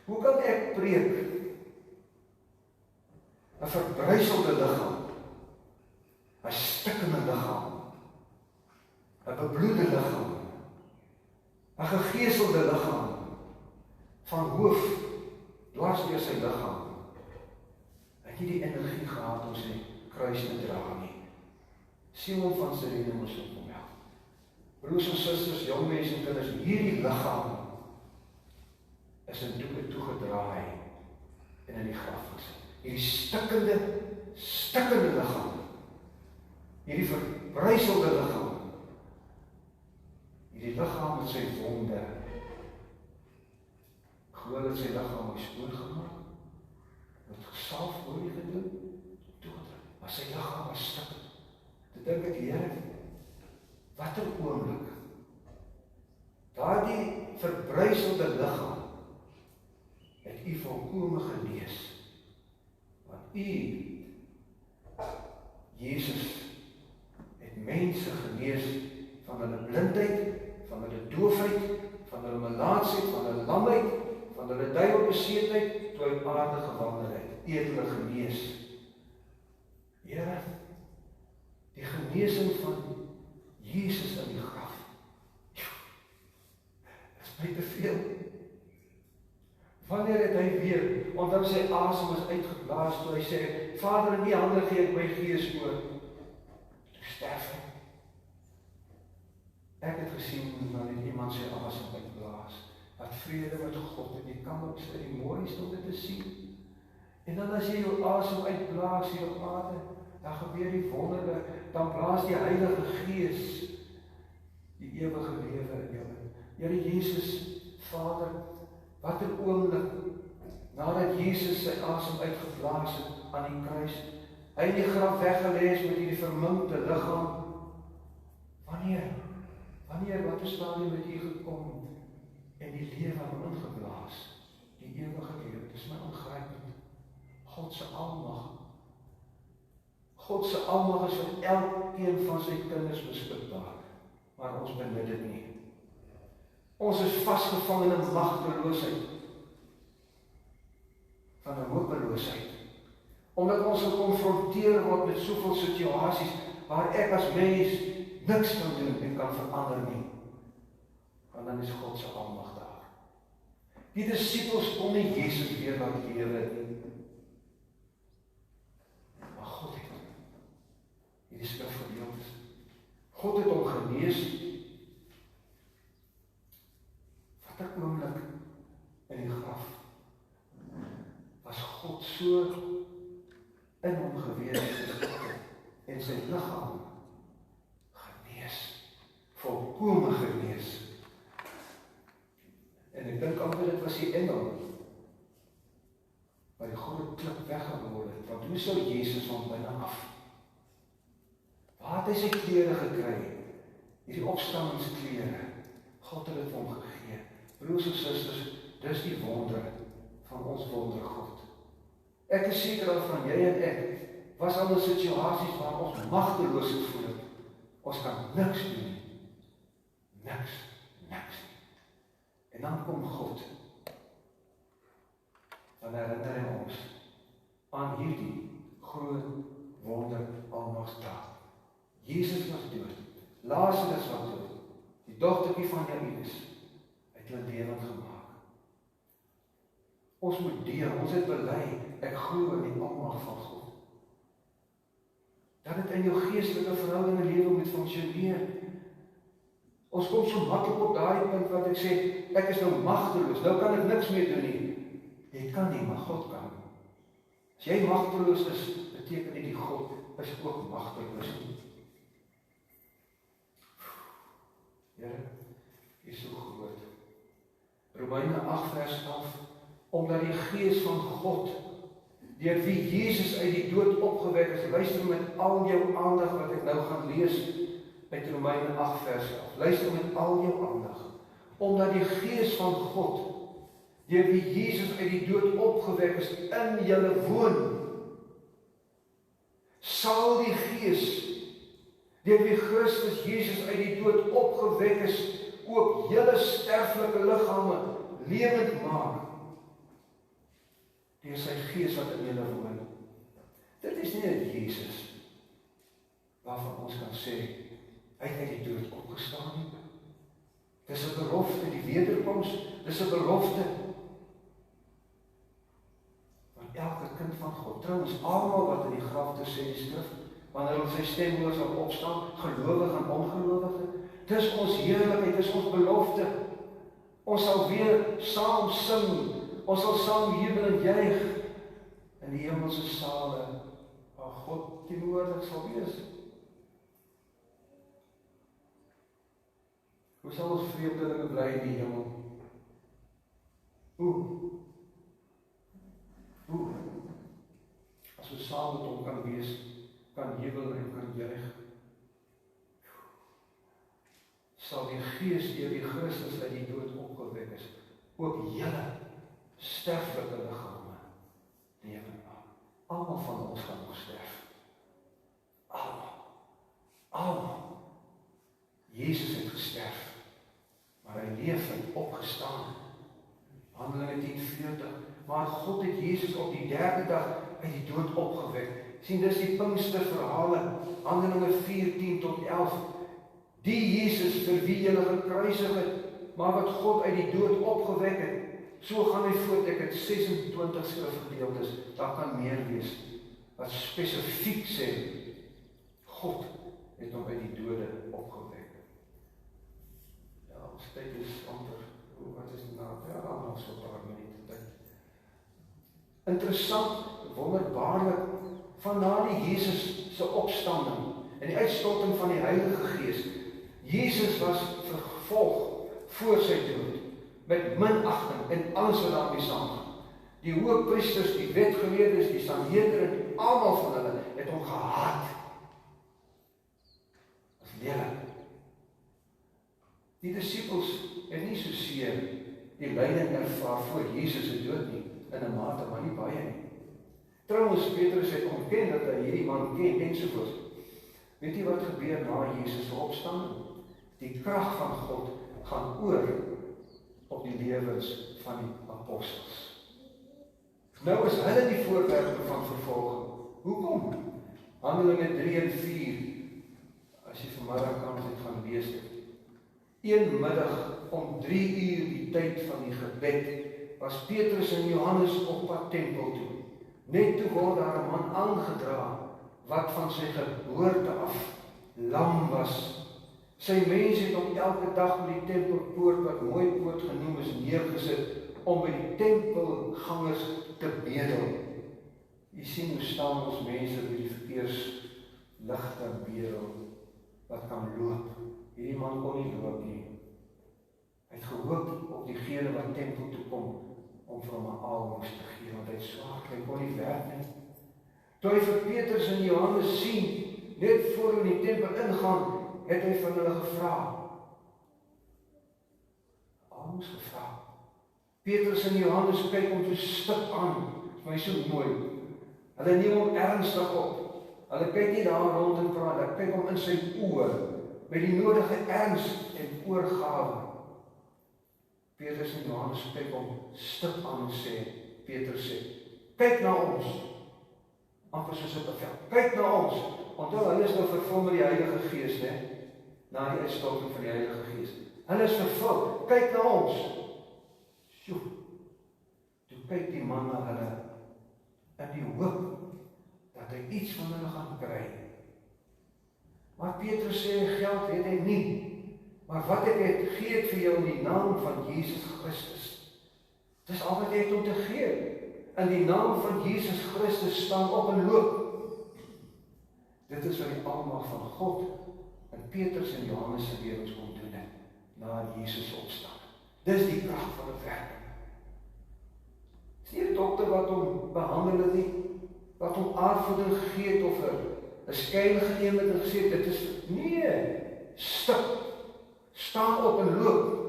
Hoe kan ek preek 'n verbruiselde liggaam, 'n stikkende liggaam, 'n bebloede liggaam, 'n gegeeselde liggaam, van hoof, dwars deur sy liggaam. Hy het nie die energie gehad om sy kruis te dra nie. Simon van Sirene moes hom help. Broers en susters, jong mense en kinders, hierdie liggaam is in doeke toegedraai en in die graf gesit. Hierdie stikkende liggaam, hierdie verbryselde liggaam, hierdie liggaam met sy wonde, glo dat sy liggaam is skoongemaak, met gesalf olie gedoen, toegedruk, maar sy liggaam was stikkend. Toe dink ek, Here, wat 'n oomblik, daardie verbryselde liggaam het U volkome genees, want U, Jesus, het mense genees van hulle blindheid, van hulle doofheid, van hulle melaatsheid, van hulle lamheid, van hulle duiwelbeseerdheid, toe hy op aarde gewandel het, hulle genees. Here, die genesing van Jesus in die graf, is my te veel. Wanneer het hy weer, onthou sy asem is uitgeblaas, toe hy sê, Vader, in die hande gee ek my gees oor, toe sterf hy. Ek het gesien, wanneer iemand sy asem uitblaas, wat vrede met God in die kamer is, die mooiste om dit te sien. En dan as jy jou asem uitblaas hier op aarde, dan gebeur die wonderlik, dan blaas die Heilige Gees die ewige lewe in jou in. Here Jesus, Vader, wat 'n oomblik, nadat Jesus sy asem uitgeblaas het aan die kruis, hy in die graf weggelê is met hierdie verminkte liggaam. Wanneer, wat is daar met U gekom en die lewe aan ingeblaas, die ewige lewe, dit is my ongrypend. God se almag. God se almag is vir elkeen van sy kinders beskikbaar, maar ons benut dit nie. Ons is vasgevang in 'n magteloosheid, van 'n hopeloosheid, omdat ons gekonfronteer word met soveel situasies, waar ek as mens niks kan doen en kan verander nie. Want dan is God se almag daar. Die disippels kon nie Jesus weer laat lewe nie. Maar God het hom. Hierdie skrif gedeeld is. God het hom genees. Wat 'n oomblik in die graf. Was God so in hom gewees en sy liggaam genees. Volkome genees. En ek dink amper dit was die engel waar die groot klip weggerol het. Want hoe sou Jesus van binne af? Waar het hy sy klere gekry? Hierdie opstandingsklere. God het dit hom gegee. Broers en susters, dis die wonder van ons wonder God. Ek is seker daarvan, jy en ek was al in situasies waar ons magteloos gevoel het. Ons kan niks doen. Niks. En dan kom God. Dan herinner hy ons aan hierdie groot wonder almagdaad. Jesus was dood. Lazarus was dood. Die dogtertjie van Jairus het hulle lewend gemaak. Ons moet deel, ons het bely, ek glo in die almag van God. Dat dit in jou geestelike verhouding en lewe moet funksioneer. Ons kom so maklik op daai punt wat ek sê, ek is nou magteloos, nou kan ek niks meer doen nie. Jy kan nie, maar God kan. As jy magteloos is, beteken dit die God is ook magteloos. Here, U is so groot. Romeine 8 vers 11, omdat die Gees van God, deur wie Jesus uit die dood opgewek is, luister met al jou aandag wat ek nou gaan lees, uit Romeine 8 vers 11. Luister met al jou aandag. Omdat die Gees van God, deur wie Jesus uit die dood opgewek is, in julle woon, sal die Gees, deur wie Christus Jesus uit die dood opgewek is, ook julle sterflike liggame lewend maak, deur sy Gees wat in julle woon. Dit is nie net Jesus, waarvan ons kan sê, Hy het uit die dood opgestaan nie. Dis 'n belofte, die wederkoms, dis 'n belofte. Want elke kind van God, trouens almal wat in die graf te sê die skrif, wanneer hulle sy stem hoor sal opstaan, gelowige en ongelowige, dis ons heerlikheid, dis ons belofte. Ons sal weer saam sing, ons sal saam jubel en juig in die hemelse sale, waar God teenwoordig sal wees. Hoe sal ons vreemdelinge bly in die hemel? Hoe? As ons saam met hom kan wees, kan jubel en kan juig, sal die Gees deur die Christus uit die dood opgewek is, ook julle sterflike liggame lewe aan. Almal van ons gaan nog sterf. Almal. Jesus het gesterf, maar hy leef en opgestaan. Handelinge 10:40. Maar God het Jesus op die 3de dag uit die dood opgewek. Sien, dis die Pinksterverhale, Handelinge 4:10-11. Die Jesus vir wie julle gekruisig het, maar wat God uit die dood opgewek het. So gaan hy voort, ek het 26 skrifgedeeltes, daar kan meer wees, wat spesifiek sê, God het hom uit die dode opgewek. Ja, ons tyd is amper, wat is nou, ja, dan nog so 'n paar minute tyd. Interessant, wonderbaarlik, van na die Jesus se opstanding, en die uitstorting van die Heilige Gees, Jesus was vervolg voor sy dood, met minagting en alles wat daarmee saamgaan. Die hoëpriesters, die wetgeleerdes, die Sanhedrin, almal van hulle het hom gehaat. As lelik. Die disippels het nie so seer die lyding ervaar voor Jesus se dood nie, in 'n mate, maar nie baie nie. Trouwens, Petrus het ontken dat hy hierdie man ken, ensovoorts. Weet jy wat gebeur na Jesus se opstanding? Die krag van God gaan oor op die lewens van die apostels. Nou is hulle die voorwerpe van vervolging. Hoekom? Handelinge 3 en 4, as jy vanmiddag kan dit gaan lees. Een middag om 3 uur die tyd van die gebed, was Petrus en Johannes op pad tempel toe. Net toe word daar 'n man aangedra, wat van sy geboorte af lam was. Sy mense het hom elke dag by die tempelpoort, wat Mooipoort genoem is, neergesit, om by die tempelgangers te bedel. Jy sien hoe staan ons mense by die verkeersligte bedel, wat kan loop. Hierdie man kon nie loop nie. Hy het gehoop op diegene wat tempel toe kom, om vir hom 'n aalmoes te gee, want hy het swaar, hy kon nie werk nie. Toe hy vir Petrus en Johannes sien, net voor in die tempel ingaan, het hy van hulle gevra. Aalmoes gevra. Petrus en Johannes kyk hom toe stik aan, is my so mooi. Hulle neem hom ernstig op. Hulle kyk nie daar rond en praat, hulle kyk hom in sy oë, met die nodige erns en oorgawe. Petrus en Johannes kyk hom stik aan en sê, Petrus sê, kyk na ons. Amper soos 'n bevel, kyk na ons. Onthou, hulle is nou vervul met die Heilige Gees, né? Na die uitstorting van die Heilige Gees. Hulle is vervul, kyk na ons. Sjoe. Toe kyk die man na hulle, in die hoop, dat hy iets van hulle gaan kry. Maar Petrus sê, geld het hy nie. Maar wat ek het, gee ek vir jou in die naam van Jesus Christus. Dis al wat hy het om te gee. In die naam van Jesus Christus staan op en loop. Dit is wat die almag van God in Petrus en Johannes se lewens kom doen het, na Jesus opstaan. Dis die krag van die werking. Dis nie 'n dokter wat hom behandel het nie, wat hom aardvoeding gegee het of 'n skyn geneem het en gesê, dit is, nee, stik. Staan op en loop.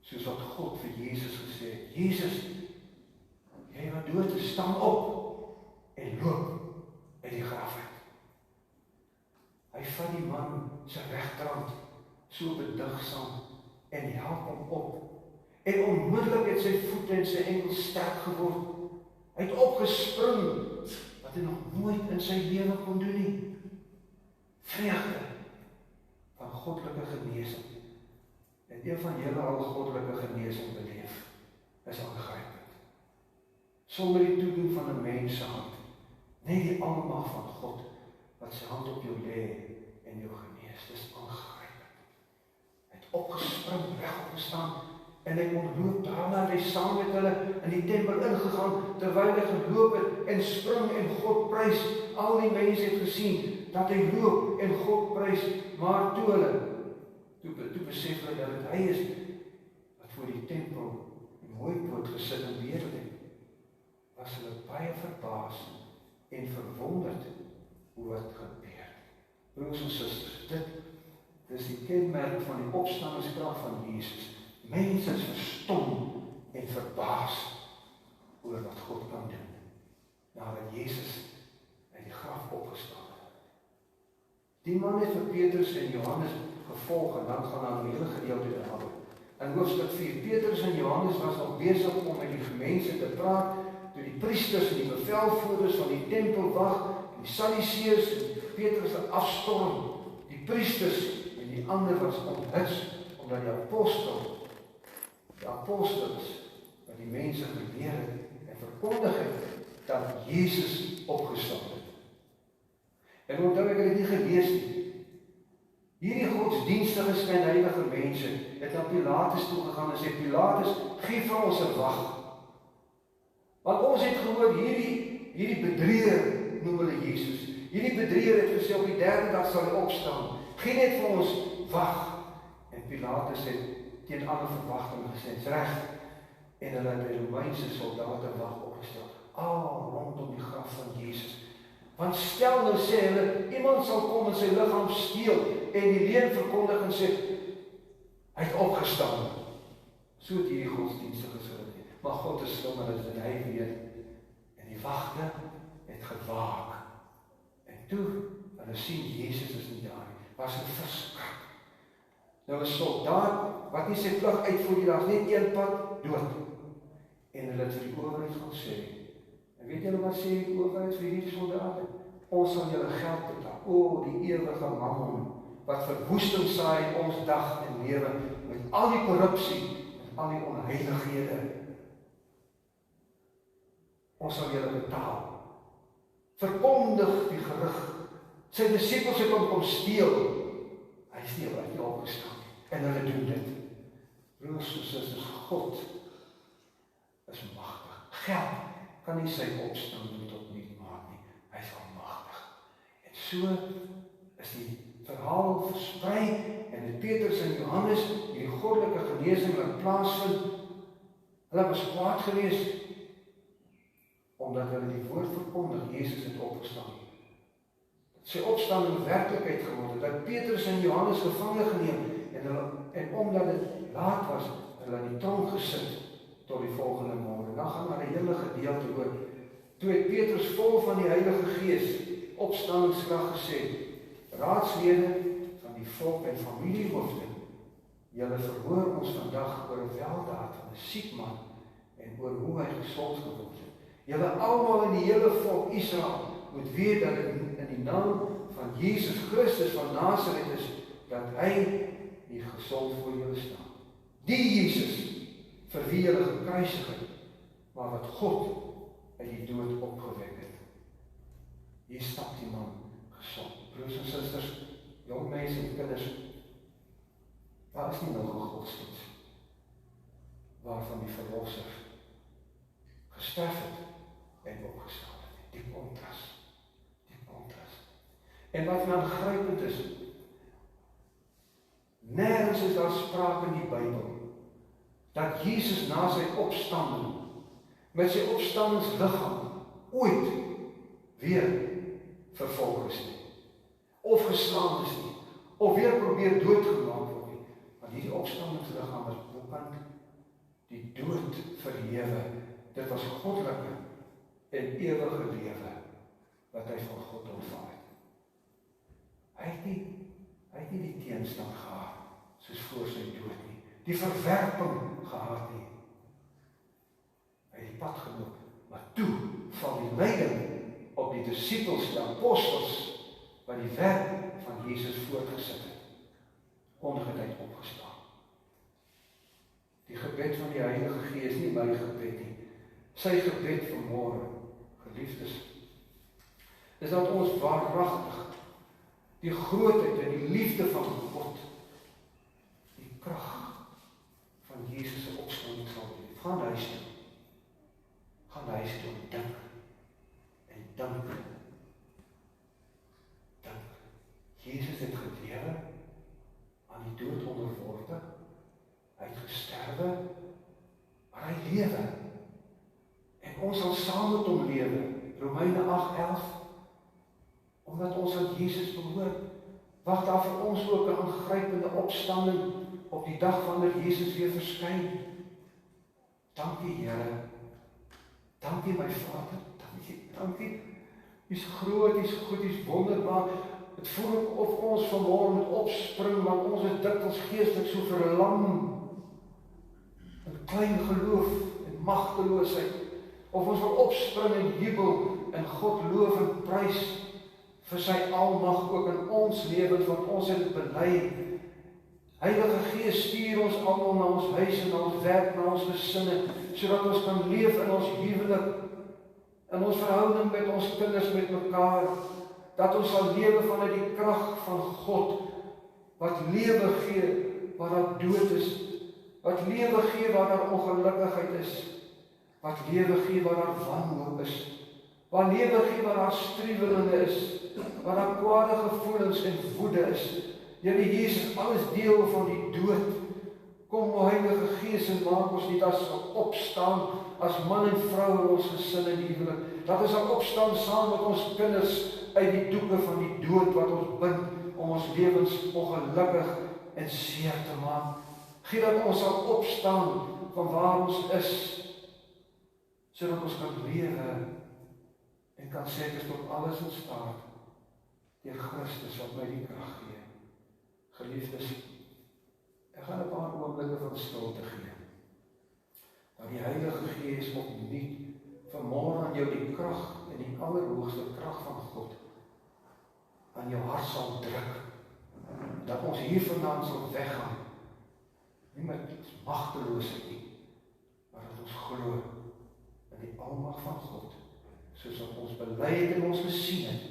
Soos wat God vir Jesus gesê het, Jesus, jy wat dood is, staan op en loop uit die graf uit. Hy vat die man sy regterhand, so bedigsaam, en help hom op. En onmiddellik het sy voete en sy enkels sterk geword. Hy het opgespring, wat hy nog nooit in sy lewe kon doen nie. vreugde van goddelike genesing. En een van julle al goddelike genesing beleef, is aangrypend. Sonder die toedoen van 'n mens se hand, net die almag van God, wat sy hand op jou lê en jou genees, dis aangrypend. Hy het opgespring, reg opgestaan, en hy ontloop daarna, hy saam met hulle in die tempel ingegaan, terwyl hy geloop het en spring en God prys. Al die mense het gesien dat hy loop en God prys, maar toe besef hulle dat het hy is wat voor die tempel die mooipoort gesit en weer het, was hulle baie verbaas en verwonderd hoe wat gebeur. Broers en susters, dit is die kenmerk van die opstandingskrag van Jesus. Mense is verstom en verbaas oor wat God kan doen, nadat Jesus uit die graf opgestaan het. Die man het vir Petrus en Johannes gevolg, en dan gaan aan die hele gedeelte inhou. In hoofstuk 4, Petrus en Johannes was nog besig om met die mense te praat, toe die priesters en die bevelvoerders van die tempelwag, die Sadduseërs, Petrus afstorm. Die priesters en die ander was onthutst, omdat die apostels wat die mense geleer het en verkondig het dat Jesus opgestaan het. En onthou, ek het dit nie gelees nie. Hierdie godsdienstige skynheilige mense het na Pilatus toegegaan en sê, Pilatus, gee vir ons 'n wag. Want ons het gehoor, hierdie bedrieger, noem hulle Jesus, hierdie bedrieger het gesê, op die 3de dag sal hy opstaan. Gee net vir ons wag. En Pilatus het teen alle verwagting gesê, reg, en hulle het die Romeinse soldate wag opgestel, al rondom die graf van Jesus. Want stel nou, sê hulle, iemand sal kom en sy liggaam steel, en die leuen verkondig en sê, hy het opgestaan. So het hierdie godsdienstiges gedink. Maar God is slim, en hy weet, en die wagte het gewaak. En toe, hulle sien, Jesus is nie daar nie, was het verskrik. Nou 'n soldaat, wat nie sy vlug uitvoer die dag, net een pad, dood. En hulle het vir die owerheid gaan sê, en weet julle wat sê die owerheid vir hierdie soldate? Ons sal julle geld betaal. O, die ewige mammon, wat verwoesting saai in ons dag en lewe, met al die korrupsie, met al die onheilighede. Ons sal julle betaal. Verkondig die gerug. Sy disippels het hom kom steel. Hy steel uit die opgestaan. En hulle doen dit. Broers en susters, God is magtig. Geld kan nie sy opstanding tot niet maak nie. Hy is almagtig. En so is die verhaal versprei, en die Petrus en Johannes, die goddelike genesing wat plaasvind, hulle was kwaad geweest, omdat hulle die woord verkondig, Jezus het opgestaan. Sy opstanding werklikheid geword het, dat Petrus en Johannes gevangen geneem, en omdat het laat was, hulle in die tronk gesit, tot die volgende môre. Dan gaan maar die hele gedeelte oor. Toe het Petrus vol van die Heilige Gees, opstandingskrag gesê, raadslede van die volk en familiehoofde, julle verhoor ons vandag oor 'n weldaad van 'n siek man, en oor hoe hy gesond geword het. Julle almal in die hele volk Israel moet weet dat in die naam van Jesus Christus van Nazareth is, dat hy die gesond voor julle staan. Die Jesus, vir wie julle gekruisig het, maar wat God uit die dood opgewek het. Hier stap die man gesond. Broers en susters, jong mense en kinders, daar is nie nog 'n godsdienst waarvan die Verlosser gesterf het en opgestaan het. Die kontras. En wat nou aangrypend is, nergens is daar sprake in die Bybel dat Jesus na sy opstanding met sy opstandingsliggaam ooit weer vervolg is nie, of geslaan is nie, of weer probeer doodgemaak word nie. Want hierdie opstandingsliggaam is bokant die dood verhewe. Dit was goddelike en ewige lewe wat hy van God ontvang het. Hy het nie die teenstand gehad soos voor sy dood nie, die verwerping gehad nie. Hy het die pad geloop, maar toe val die lyding op die disippels, die apostels, wat die werk van Jesus voortgesit het, ongetyd opgestaan. Die gebed van die Heilige Gees, nie my gebed nie, sy gebed vanmôre, geliefdes, is dat ons waaragtig die grootheid en die liefde van God, die krag van Jesus se opstanding sal wees. Gaan huis toe. Gaan huis toe en dink. En dink. Dink. Jesus het gelewe, aan die dood onderworpe, hy het gesterwe, maar hy lewe. En ons sal saam met hom lewe. Romeine 8:11, omdat ons aan Jesus behoort, wag daar vir ons ook 'n aangrypende opstanding op die dag wanneer Jesus weer verskyn. Dankie Here. Dankie my Vader. Dankie. U's groot, u's goed, u's wonderbaar. Het voel of ons vanmôre moet opspring, want ons is dikwels geestelik so verlam in klein geloof en magteloosheid. Of ons wil opspring en jubel en God loof en prys vir sy almag ook in ons lewens, want ons het dit bely. Heilige Gees, stuur ons almal na ons huis en na ons werk, na ons gesinne, sodat ons kan leef in ons huwelik, in ons verhouding met ons kinders met mekaar, dat ons sal lewe vanuit die krag van God, wat lewe gee waar daar dood is, wat lewe gee waar daar ongelukkigheid is, wat lewe gee waar daar wanhoop is, waar lewe gee waar daar striwelinge is, waar daar kwade gevoelens en woede is. Here Jesus, alles deel van die dood. Kom, o Heilige Gees, en maak ons nie as opstaan as man en vrou in ons gesin en huwelik. Dat ons sal opstaan saam met ons kinders uit die doeke van die dood wat ons bind om ons lewens ongelukkig en seer te maak. Gee dat ons sal opstaan van waar ons is, sodat ons kan lewe en kan sê ek is tot alles in staat deur Christus wat my die krag gee. Geliefdes, ek gaan 'n paar oomblikke van stilte gee. Dat die Heilige Gees opnuut vanmôre aan jou die krag en die allerhoogste krag van God aan jou hart sal druk. Dat ons hiervandaan sal weggaan. Nie met magteloosheid nie, maar dat ons glo in die almag van God, soos wat ons bely het en ons gesien het,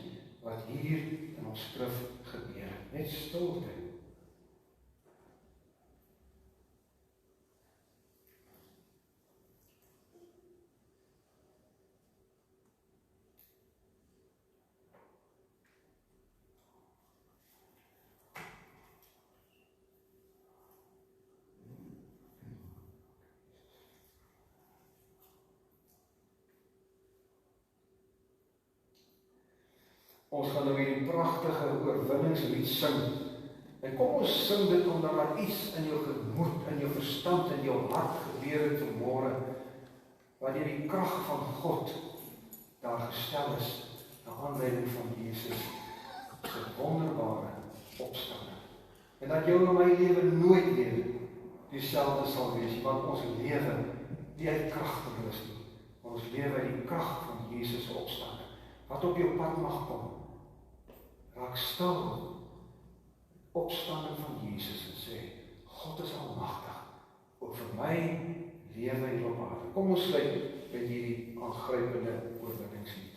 wat hier in ons skrif gebeur het. Net stilte. Ons gaan nou weer die pragtige oorwinningslied sing. En kom ons sing dit omdat daar iets in jou gemoed, in jou verstand, in jou hart gebeur het vanmôre, wat deur die krag van God daar gestel is, na aanleiding van Jesus se wonderbare opstanding. En dat jou en my lewe nooit weer dieselfde sal wees, want ons lewe nie uit kragteloos nie, maar ons lewe uit die krag van Jesus se opstanding. Wat op jou pad mag kom, raak stil, opstanding van Jesus en sê, God is almagtig, ook vir my lewe hier op aarde. Kom ons sluit met hierdie aangrypende oorwinningslied.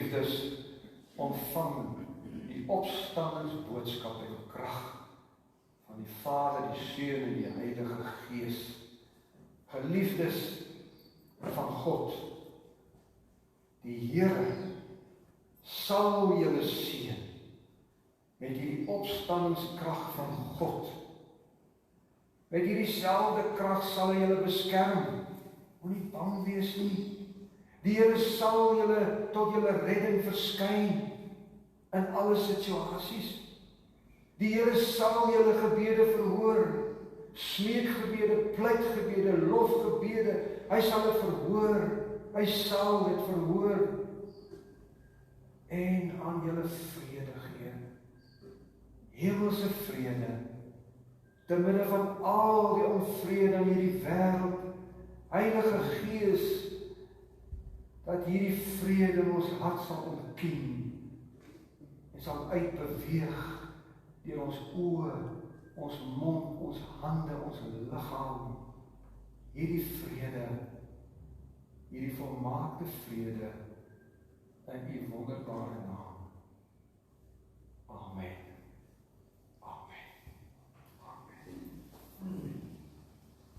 Geliefdes, ontvang die opstandingsboodskap en krag van die Vader, die Seun en die Heilige Gees. Geliefdes van God, die Here sal julle seën met hierdie opstandingskrag van God. Met hierdie selfde krag sal hy julle beskerm. Moenie bang wees nie. Die Here sal julle tot julle redding verskyn in alle situasies. Die Here sal julle gebede verhoor, smeekgebede, pleitgebede, lofgebede. Hy sal dit verhoor. Hy sal dit verhoor en aan julle vrede gee. Hemelse vrede, te midde van al die onvrede in hierdie wêreld. Heilige Gees, dat hierdie vrede in ons hart sal ontkiem en sal uitbeweeg deur ons oë, ons mond, ons hande, ons liggaam. Hierdie vrede, hierdie volmaakte vrede in U wonderbare naam.